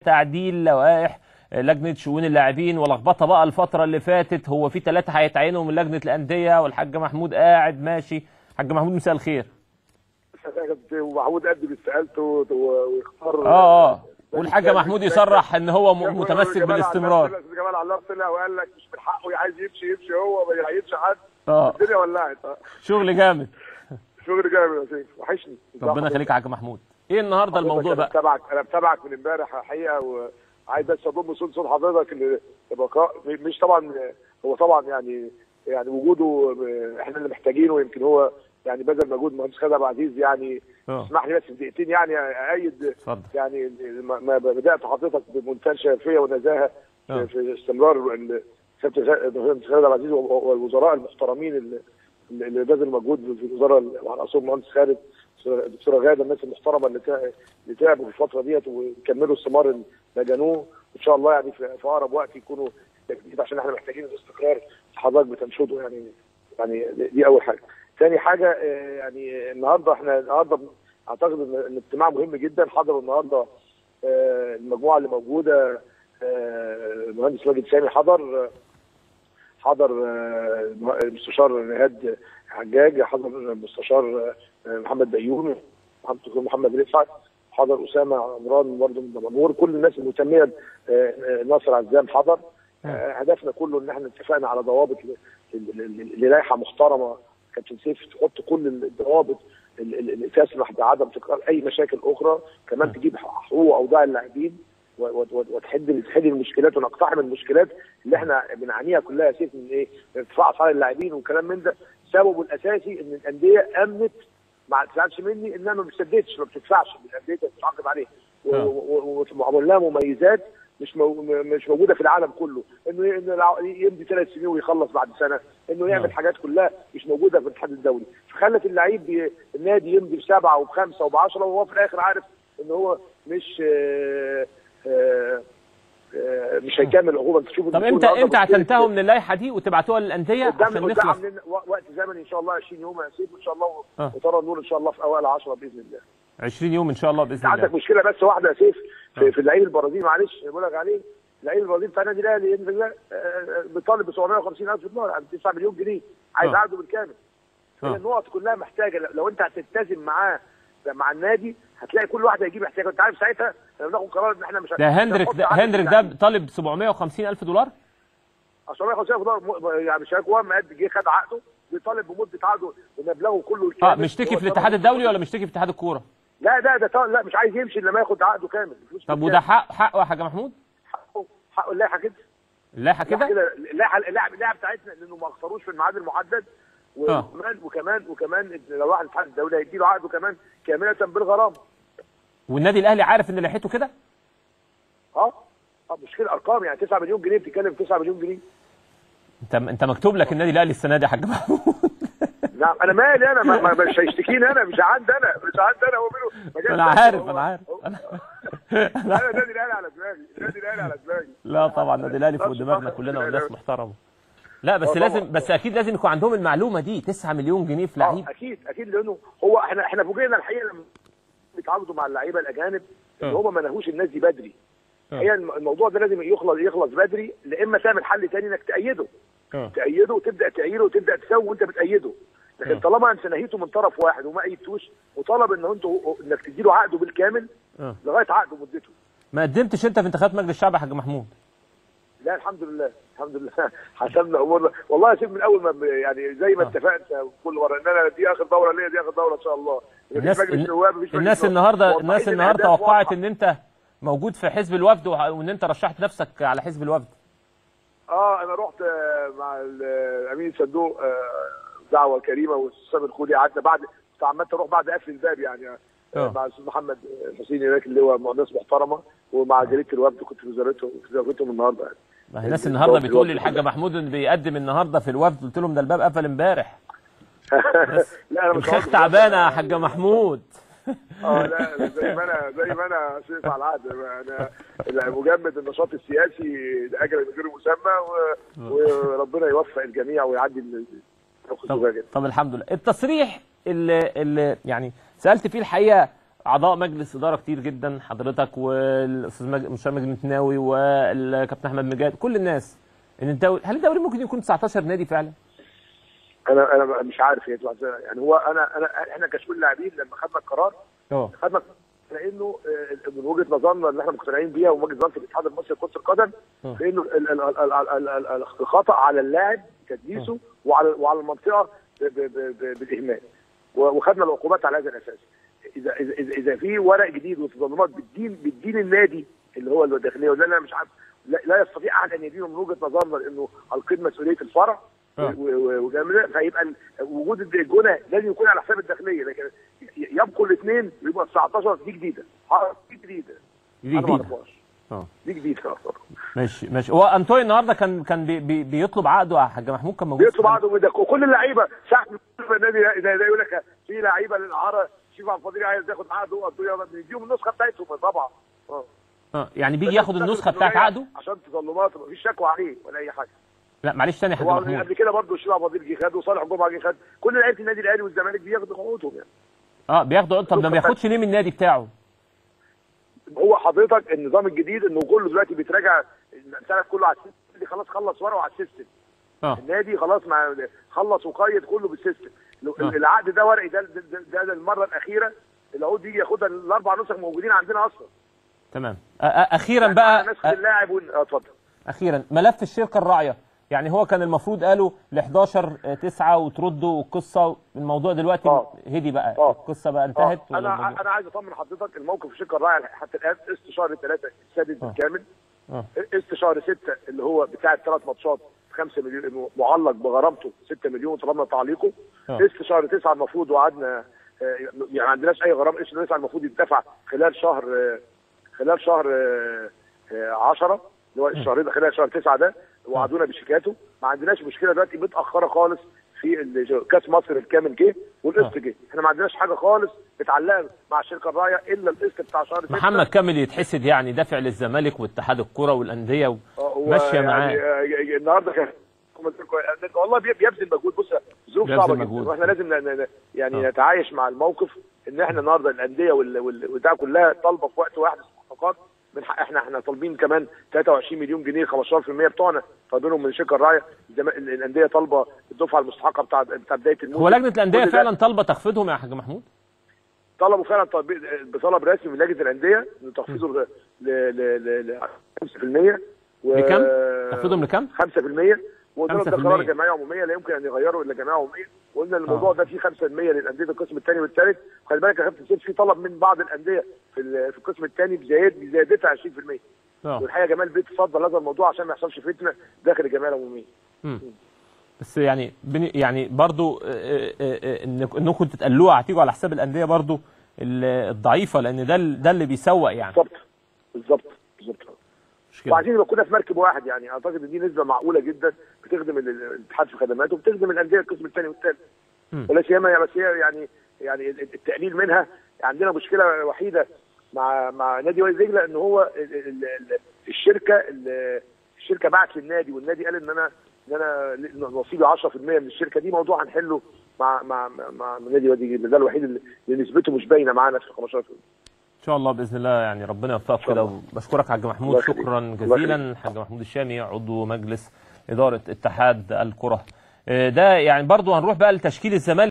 تعديل لوائح لجنه شؤون اللاعبين ولخبطه بقى الفتره اللي فاتت. هو في 3 هيتعينوا من لجنه الانديه والحاج محمود قاعد ماشي. حاج محمود مساء الخير. ومحمود قد اللي سالته ويختار والحاج محمود يصرح ان هو متمسك بالاستمرار. جمال علام طلع وقال لك مش من حقه عايز يمشي هو ما يعينش حد. الدنيا ولعت. شغل جامد. شغل جامد يا سيف، وحشني. ربنا يخليك يا حاج محمود. ايه النهارده الموضوع بقى؟ انا بتابعك من امبارح الحقيقه، وعايز بس اضم صوت حضرتك لبقاء مش طبعا هو طبعا يعني وجوده احنا اللي محتاجينه، ويمكن هو يعني بذل مجهود المهندس خالد عبد العزيز. يعني اسمح لي بس في دقيقتين يعني اأيد يعني ما بدات حضرتك بمنتهى الشفافيه والنزاهه في استمرار المهندس خالد عبد العزيز والوزراء المحترمين اللي بذل مجهود في الوزاره على راسهم المهندس خالد، الدكتوره غاده، الناس المحترمه اللي تعبوا في الفتره ديت وكملوا الثمار اللي نجنوه. وان شاء الله يعني في اقرب وقت يكونوا تجديد، عشان احنا محتاجين الاستقرار حضرتك بتنشده. يعني دي اول حاجه. ثاني حاجه يعني النهارده اعتقد ان اجتماع مهم جدا. حضروا النهارده المجموعه اللي موجوده، المهندس ماجد سامي حضر المستشار نهاد حجاج، حضر المستشار محمد بيومي، محمد رفعت، حضر اسامه عمران برضه من دمنهور. كل الناس المهتميه، ناصر عزام حضر. هدفنا كله ان احنا اتفقنا على ضوابط للائحه محترمه كابتن سيف تحط كل الضوابط اللي تسمح بعدم تكرار اي مشاكل اخرى، كمان تجيب حقوق واوضاع اللاعبين وتحل المشكلات ونقتحم المشكلات اللي احنا بنعانيها كلها يا سيف من ايه؟ ارتفاع اسعار اللاعبين وكلام من ده. سببه الاساسي ان الانديه امنت، ما تزعلش مني، انها ما بتسددش، ما بتدفعش، الانديه بتتعاقب عليها ومعمول لها مميزات مش موجوده في العالم كله، انه يمضي 3 سنين ويخلص بعد سنه، انه يعمل حاجات كلها مش موجوده في الاتحاد الدولي، فخلت اللعيب النادي يمضي ب7 وب5 وب10 وهو في الاخر عارف ان هو مش هيكمل العقوبه. انت تشوف. طب امتى هتنتهوا من اللائحه دي وتبعتوها للانديه عشان نخلص؟ وقت زمني ان شاء الله 20 يوم يا سيف ان شاء الله، وترى النور ان شاء الله في اوائل 10 باذن الله. 20 يوم ان شاء الله باذن الله. عندك مشكله بس واحده يا سيف في اللعيب البرازيلي، معلش بقول لك عليه. اللعيب البرازيلي بتاع النادي الاهلي بيطالب ب 750,000 دولار، يعني 9 مليون جنيه، عايز عقده بالكامل. هي النقط كلها محتاجه، لو انت هتلتزم مع النادي هتلاقي كل واحد هيجيب احتياجه. انت عارف ساعتها لما ناخد قرار ان احنا مش ده هندريك ده طالب 750,000 دولار؟ 750,000 دولار يعني مش هو ما جه خد عقده بيطالب بمده عقده ومبلغه كله الكامل. مشتكي في الاتحاد الدولي ولا مشتكي في اتحاد الكوره؟ لا لا مش عايز يمشي الا ما ياخد عقده كامل. طب وده حقه يا حاج محمود؟ حقه اللائحه كده. اللائحه كده؟ اللائحه بتاعتنا لانه ما اختاروش في الميعاد المحدد، وكمان لو راح الاتحاد الدولي هيدي له عقده كمان كامله بالغرامه. والنادي الاهلي عارف ان لائحته كده؟ مش كده ارقام، يعني 9 مليون جنيه، بتتكلم 9 مليون جنيه. انت مكتوب لك النادي الاهلي السنه دي يا حاج محمود. نعم انا مالي، انا مش هيشتكيني، انا مش عندي انا ومنه. انا عارف انا النادي الاهلي على دماغي، لا طبعا النادي الاهلي فوق دماغنا كلنا والناس محترمه. لا بس اكيد لازم يكون عندهم المعلومه دي. 9 مليون جنيه في لعيب. اكيد لانه هو احنا فوجئنا الحقيقه لما بيتعاقدوا مع اللعيبه الاجانب ان هم ما نهوش الناس دي بدري. هي الموضوع ده لازم يخلص بدري، لا اما تعمل حل ثاني انك تأيده وتبدا تعيره وتبدا تسوي وانت بتأيده. لكن طالما انت نهيته من طرف واحد وما ايدتوش وطلب انك تديله عقده بالكامل لغايه عقده مدته. ما قدمتش انت في انتخابات مجلس الشعب يا حاج محمود؟ لا الحمد لله حسمنا امورنا والله يا سيدي من اول ما يعني زي ما اتفقت كل مره ان انا دي اخر دوره ليا، دي اخر دوره ان شاء الله. الناس النهارده توقعت ان انت موجود في حزب الوفد وان انت رشحت نفسك على حزب الوفد. انا رحت مع الامين صندوق دعوه كريمه والاستاذ الخولي، قعدنا بعد عملت اروح بعد قفل الباب يعني مع الاستاذ محمد حسين هناك اللي هو ناس محترمه، ومع جريده الوفد كنت في زيارتهم النهارده يعني. ما هي الناس النهارده بتقول للحاج محمود ان بيقدم النهارده في الوفد، قلت لهم ده الباب قفل امبارح. لا انا مش تعبانه يا حاج محمود. لا زي ما انا شايف على العهد، انا مجمد النشاط السياسي لاجل غير مسمى، وربنا يوفق الجميع ويعدي طب الحمد لله. التصريح اللي يعني سالت فيه الحقيقه اعضاء مجلس اداره كتير جدا، حضرتك والاستاذ مستشار مجدي المتناوي والكابتن احمد مجاد، كل الناس، ان الدوري، هل الدوري ممكن يكون 19 نادي فعلا؟ انا مش عارف يعني هو احنا كشؤون لاعبين لما خدنا القرار خدنا لانه من وجهه نظرنا اللي احنا مقتنعين بيها ووجهه نظر في الاتحاد المصري لكره القدم، فانه الخطا على اللاعب تدليسه وعلى المنطقه بالاهمال، وخدنا العقوبات على هذا الاساس. اذا في ورق جديد وتظلمات بالدين النادي اللي هو الداخليه، وده انا مش عارف، لا يستطيع احد ان يدينه من وجهه نظرنا لانه القيد مسؤوليه الفرع، فيبقى وجود الجونه لازم يكون على حساب الداخليه، لكن يبقوا الاثنين يبقى 19 دي جديده. دي جديده دي جديده. ماشي. هو انطوي النهارده كان بيطلب عقده يا حاج محمود، كان موجود بيطلب عقده وكل اللعيبه ساعه النادي ده يقول لك في لعيبه للإعارة، شوف عبد الفضيل عايز ياخد عقده، نديهم النسخه بتاعتهم طبعا. يعني بيجي ياخد النسخه بتاعت عقده عشان تظلمات، مفيش شكوى عليه ولا اي حاجه. لا معلش تاني يا حاج محمود، قبل كده برضه الشيخ عبد الفضيل جه خد، وصالح جمعه جه خد، كل لعيبه النادي الاهلي والزمالك بياخدوا عقودهم يعني. بياخدوا عقود. طب ما بياخدش ليه من النادي بتاعه؟ هو حضرتك النظام الجديد انه كله دلوقتي بيتراجع السنه كله على السيستم، النادي خلاص خلص ورقه على السيستم. النادي خلاص خلص وقيد كله بالسيستم. العقد ده ورقي، ده المره الاخيره العقود يجي ياخدها، الاربع نسخ موجودين عندنا اصلا. تمام. اخيرا بقى نسخ اللاعب اتفضل. اخيرا ملف الشركه الراعيه، يعني هو كان المفروض قالوا ل 11/9 وتردوا القصه، الموضوع دلوقتي هدي بقى، القصه بقى انتهت. انا عايز اطمن حضرتك، الموقف الشركه الراعيه حتى الان قسط شهر 3 السادس بالكامل، قسط شهر 6 اللي هو بتاع الثلاث ماتشات 5 مليون معلق بغرامته 6 مليون طلبنا تعليقه. قسط شهر 9 المفروض وعدنا يعني ما عندناش اي غرام، قسط 9 المفروض يدفع خلال شهر 10 اللي هو الشهر ده، خلال شهر 9 ده وعدونا بشيكاته. ما عندناش مشكله دلوقتي، متاخره خالص في كاس مصر الكامل جه والقسط جه، احنا ما عندناش حاجه خالص متعلقه مع الشركه الراعيه الا القسط بتاع شهر 6. محمد كامل يتحسد يعني دافع للزمالك واتحاد الكره والانديه ماشيه معاه. النهارده كان والله بيبذل مجهود. بص ظروف صعبه جدا، واحنا لازم يعني نتعايش مع الموقف ان احنا النهارده الانديه والبتاع كلها طالبه في وقت واحد استحقاقات من حق. احنا طالبين كمان 23 مليون جنيه 15% بتوعنا طالبينهم من الشركه الراعيه. الانديه طالبه الدفعه المستحقه بتاع بدايه الموسم. هو لجنه الانديه فعلا طالبه تخفيضهم يا حاج محمود؟ طلبوا فعلا بطلب رسمي من لجنه الانديه ان تخفيضه ل 5%. لكم؟ تخفيضهم لكم؟ 5%. وقلنا ده قرار جمعيه عموميه لا يمكن ان يغيره الا جمعيه عموميه، وقلنا الموضوع ده فيه 5% للانديه القسم الثاني والثالث. خلي بالك يا كابتن، في طلب من بعض الانديه في القسم الثاني بزيادتها 20%. والحقيقه جمال بيتصدى هذا الموضوع عشان ما يحصلش فتنه داخل الجمعيه العموميه. بس يعني برضو انكم تتقلوها هتيجوا على حساب الانديه برضو الضعيفه، لان ده اللي بيسوق يعني. بالظبط. وعايزين يبقى كنا في مركب واحد، يعني اعتقد ان دي نسبه معقوله جدا بتخدم الاتحاد في خدماته وبتخدم الانديه القسم الثاني والثالث. ولا سيما بس هي يعني التقليل منها. عندنا مشكله وحيده مع نادي وادي دجله، ان هو الشركه باعت للنادي، والنادي قال ان انا نصيبي 10% من الشركه دي. موضوع هنحله مع نادي وادي دجله، ده الوحيد اللي نسبته مش باينه معانا في 15%. ان شاء الله باذن الله، يعني ربنا يوفقك كده. وبشكرك حاج محمود، شكرا جزيلا. حاج محمود الشامي عضو مجلس اداره اتحاد الكره. ده يعني برضو هنروح بقى لتشكيل الزمالك.